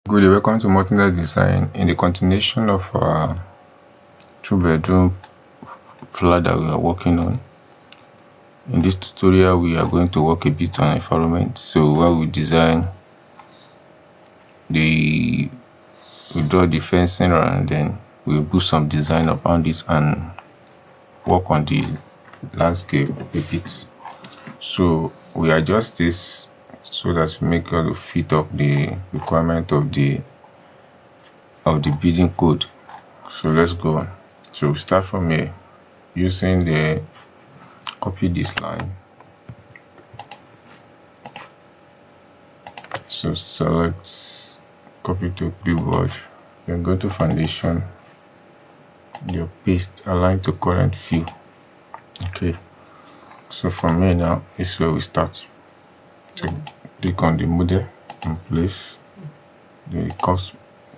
Good day, welcome to modular design. In the continuation of our 2-bedroom flat that we are working on, in this tutorial we are going to work a bit on environment. So while we design we draw the fencing and then we put some design upon this and work on the landscape a bit. So we adjust this so that we make all the fit of the requirement of the building code. So let's go on. So we start from here using the copy this line. So select copy to clipboard, then go to foundation, your paste align to current view. Okay, so from here now is where we start. So click on the model and place the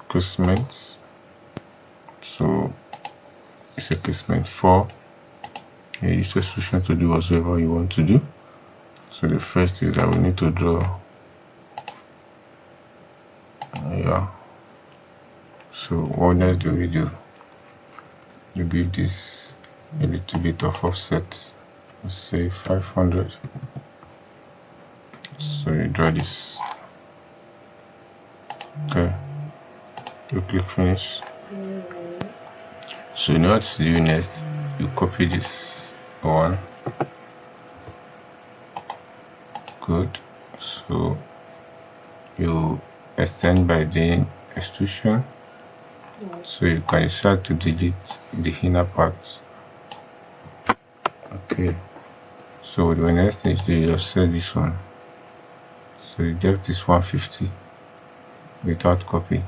casement. So it's a casement 4. You use a solution to do whatever you want to do. So the first is that we need to draw. So what else do we do? You give this a little bit of offset. Let's say 500. So you draw this. Okay. You click finish. So you know what to do next. You copy this one. Good. So you extend by the extrusion. So you can decide to delete the inner part. Okay. So the next thing is you just set this one. So the depth is 150 without copy.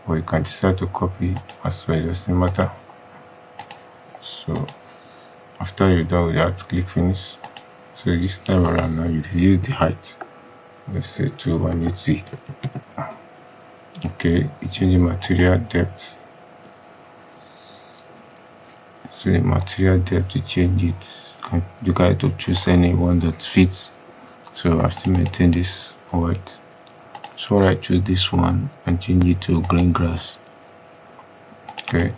Or you can decide to copy as well, it doesn't matter. So after you're done with that, click finish. So this time around now you reduce the height. Let's say to 180. Okay, you change the material depth. So the material depth, you change it. You got to choose any one that fits. So I still maintain this white. So I choose this one and change it to green grass. Okay,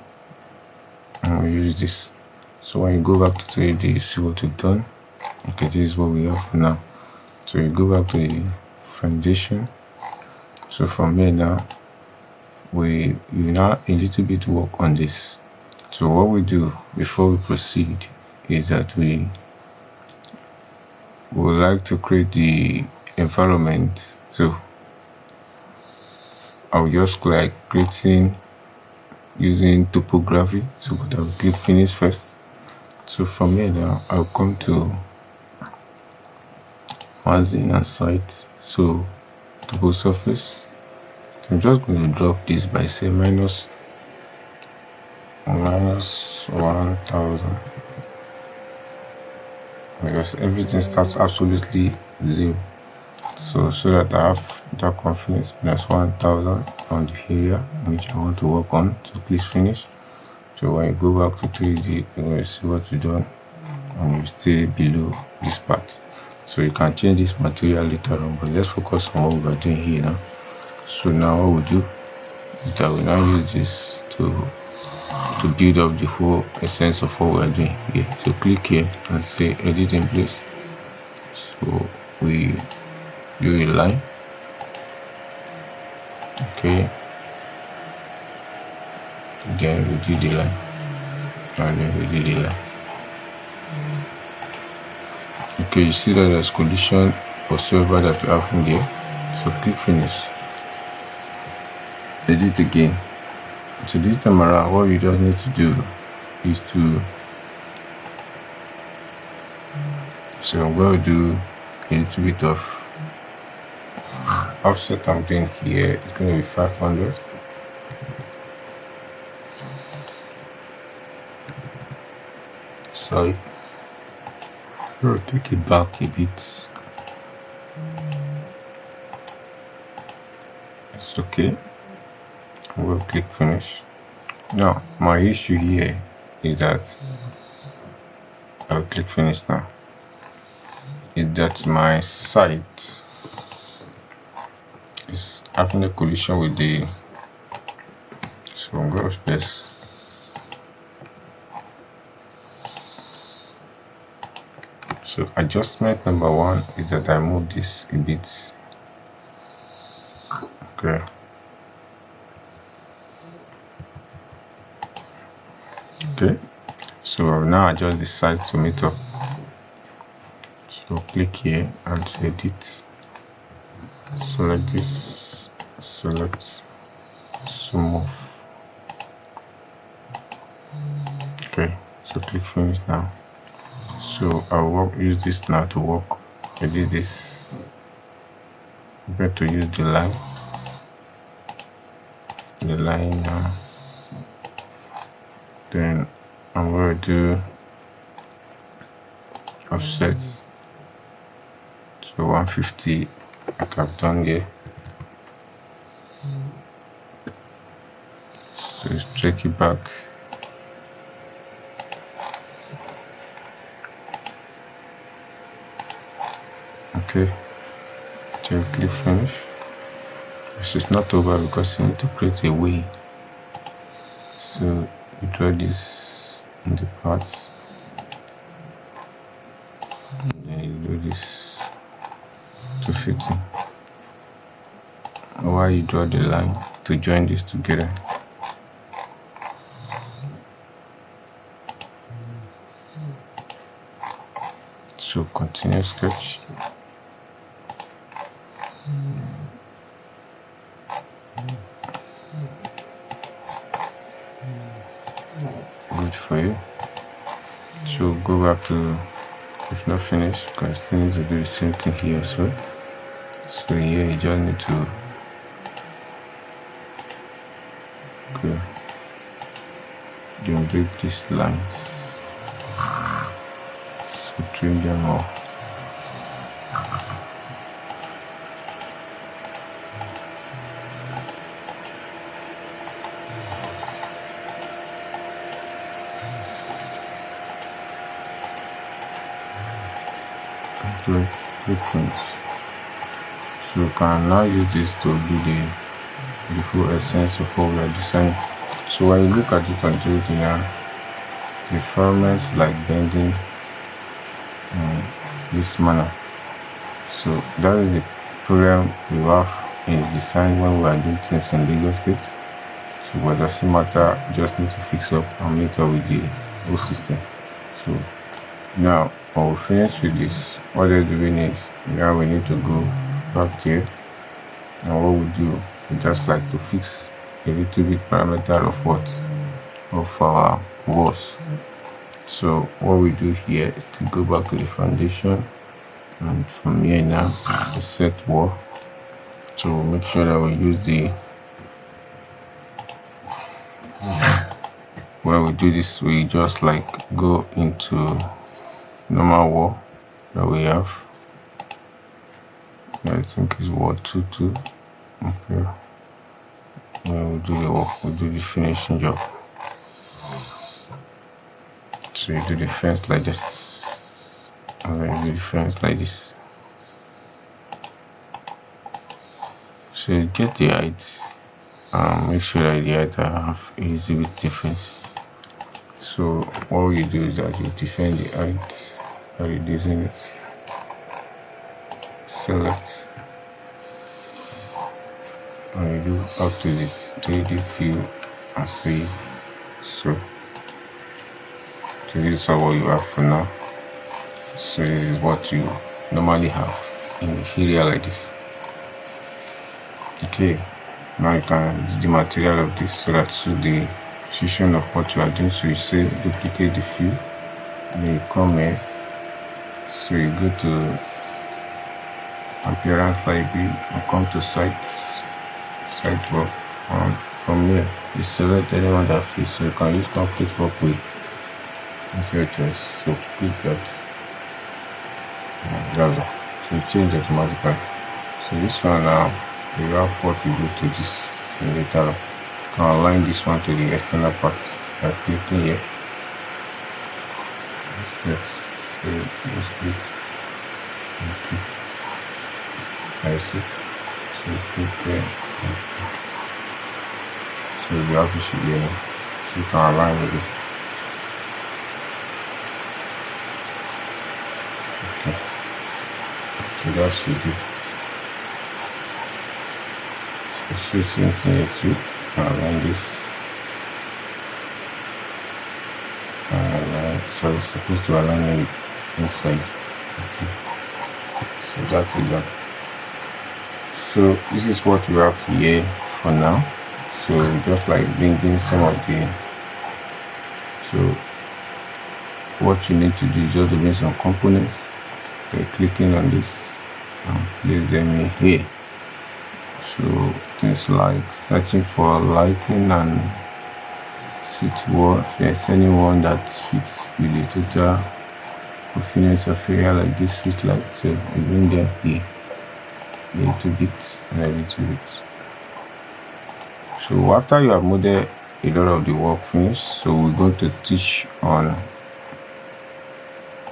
and we use this. So when you go back to 3D, you see what we've done. Okay, this is what we have for now. So you go back to the foundation. So from here now, you now a little bit work on this. So what we do before we proceed is that we would like to create the environment. So I'll just like creating using topography. So but I'll click finish first. So from here now I'll come to housing and site. So topo surface. So I'm just going to drop this by say minus 1000, because everything starts absolutely 0. So that I have that confidence, minus 1000 on the area which I want to work on. So please finish. So when you go back to 3D, you're going to see what you've done and you stay below this part. So you can change this material later on, but let's focus on what we are doing here now. So now what we do is that we now use this to build up the whole essence of what we are doing here. So click here and say edit in place. So we do a line. Okay, then we do the line, and then we do the line. Okay, you see that there's collision whatsoever that we have from there. So click finish, edit again. So this time around, what you just need to do is to, so I'm going to do a little bit of offset. I'm doing here, it's going to be 500. Sorry, I'll take it back a bit. It's okay. We'll click finish. Now my issue here is that I'll click finish now, is that my site is having a collision with the, so I'm going to press. So adjustment number one is that I move this a bit. Okay. Okay. So now adjust the side to meet up. So click here and edit. Select this. Select. Smooth. Okay. So click finish now. So I'll use this now to work. Edit this. I'm going to use the line. The line now. Then I'm going to do offset to 150 like I've done here. So stretch it back. Okay, then click finish. This is not over because you need to create a way. So you draw this in the parts, then you do this to fit in. While you draw the line to join this together. So continue sketch. Good for you. So go back to, if not finished, continue to do the same thing here as well. So here you just need to go, then break these lines, so trim them off. Click finish. So you can now use this to do the full essence of what we are designing. So when you look at it on 3D now, the fragments like bending in this manner. So that is the problem we have in design when we are doing things in Lego state. So what doesn't matter, just need to fix up and meet up with the whole system. So now when we finish with this, what else do we need? Now we need to go back here, and what we do, we just like to fix a little bit parameter of what, of our walls. So what we do here is to go back to the foundation, and from here now we set wall. So make sure that we use the, when we do this, we just like go into normal wall that we have. I think is wall 22. Okay. When we do the work, we do the finishing job. So you do the fence like this, and then you do the fence like this. So you get the height, make sure that the height I have is a bit different. So what you do is that you define the height by reducing it. Select, and you do up to the 3D view and save. So this is what you have for now. So this is what you normally have in the area like this. Okay, now you can use the material of this so that suit the position of what you are doing. So you say duplicate the view, then you come here. So you go to appearance library and come to site work, and from here you select anyone that fits. So you can use complete work with your choice. So click that, and that's all. So you change automatically. So this one now, you have what you do to this later on. You can align this one to the external part by clicking here. Set. So just click and click. I see. So click there. So the office should be here, so you can align with it. Okay, so that should be. So same thing here too. Align this. So it's supposed to align it inside. Okay, so that is done. So this is what we have here for now. So just like bringing some of the, so what you need to do is just to bring some components. So clicking on this and place them in here. So things like searching for lighting and seat wall, if there's anyone that fits with the total confidence of area like this fit light, so you bring them here a little bit and a little bit. So after you have modeled a lot of the work finished, so we're going to teach on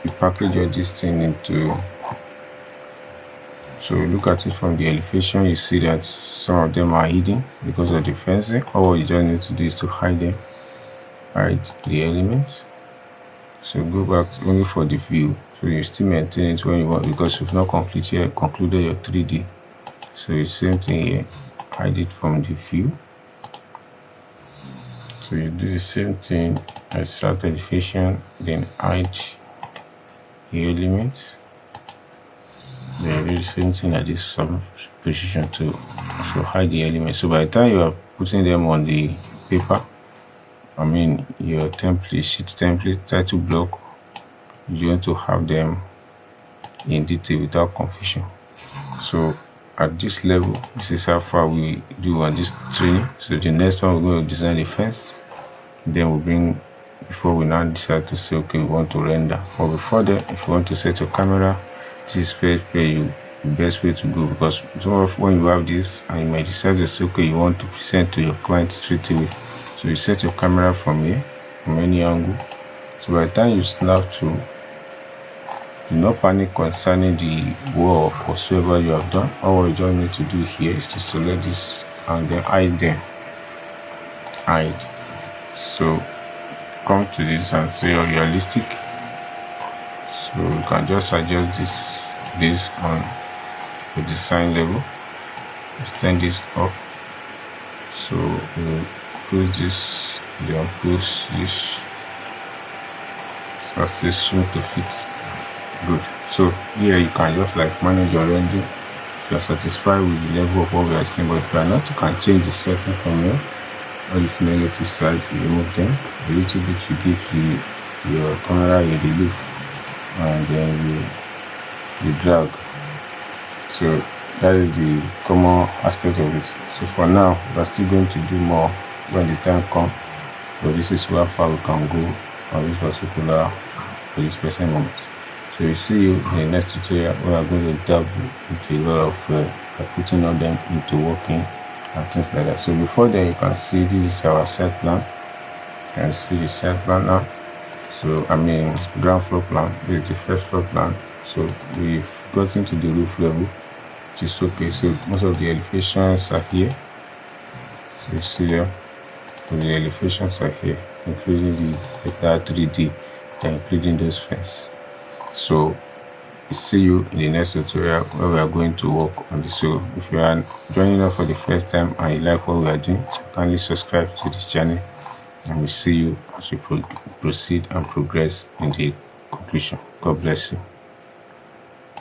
you package all this thing into. So look at it from the elevation, you see that some of them are hidden because of the fencing. All you just need to do is to hide them, hide the elements. So go back only for the view, so you still maintain it when you want, because you've not concluded your 3D. So the same thing here, hide it from the view. So you do the same thing as start elevation, then hide the elements. Then do the same thing at this some position too. So hide the elements. So by the time you are putting them on the paper, I mean your template, sheet template, title block, you want to have them in detail without confusion. So at this level, this is how far we do on this training. So the next one, we're going to design the fence. Then we'll bring, before we now decide to say, okay, we want to render. But before that, if you want to set your camera, this is where you the best way to go, because when you have this and you might decide to say, okay, you want to present to your client straight away. So you set your camera from here, from any angle. So by the time you snap to, do not panic concerning the wall or whatsoever you have done. All you just need to do here is to select this and then hide them. Hide. So come to this and say oh, realistic. So you can just adjust this based on the design level. Extend this up. So we'll close this, then close this. So as this soon to fit. Good. So here you can just like manage your rendering if you are satisfied with the level of what we are seeing. But if you are not, you can change the setting from here. All this negative side, you remove them. A little bit you give your camera a relief, and then you drag. So that is the common aspect of it. So for now, we are still going to do more when the time comes. But this is how far we can go on this particular for this present moment. So we see you in the next tutorial where we are going to delve into a lot of putting all them into working and things like that. So before then, you can see this is our set plan. You can see the set plan now. So I mean ground floor plan. This is the first floor plan. So we've gotten to the roof level, which is okay. So most of the elevations are here. So you see them. So the elevations are here, including the 3D, then including those fence. So we see you in the next tutorial where we are going to work on this. So if you are joining us for the first time and you like what we are doing, so kindly subscribe to this channel, and we see you as we proceed and progress in the conclusion. God bless you.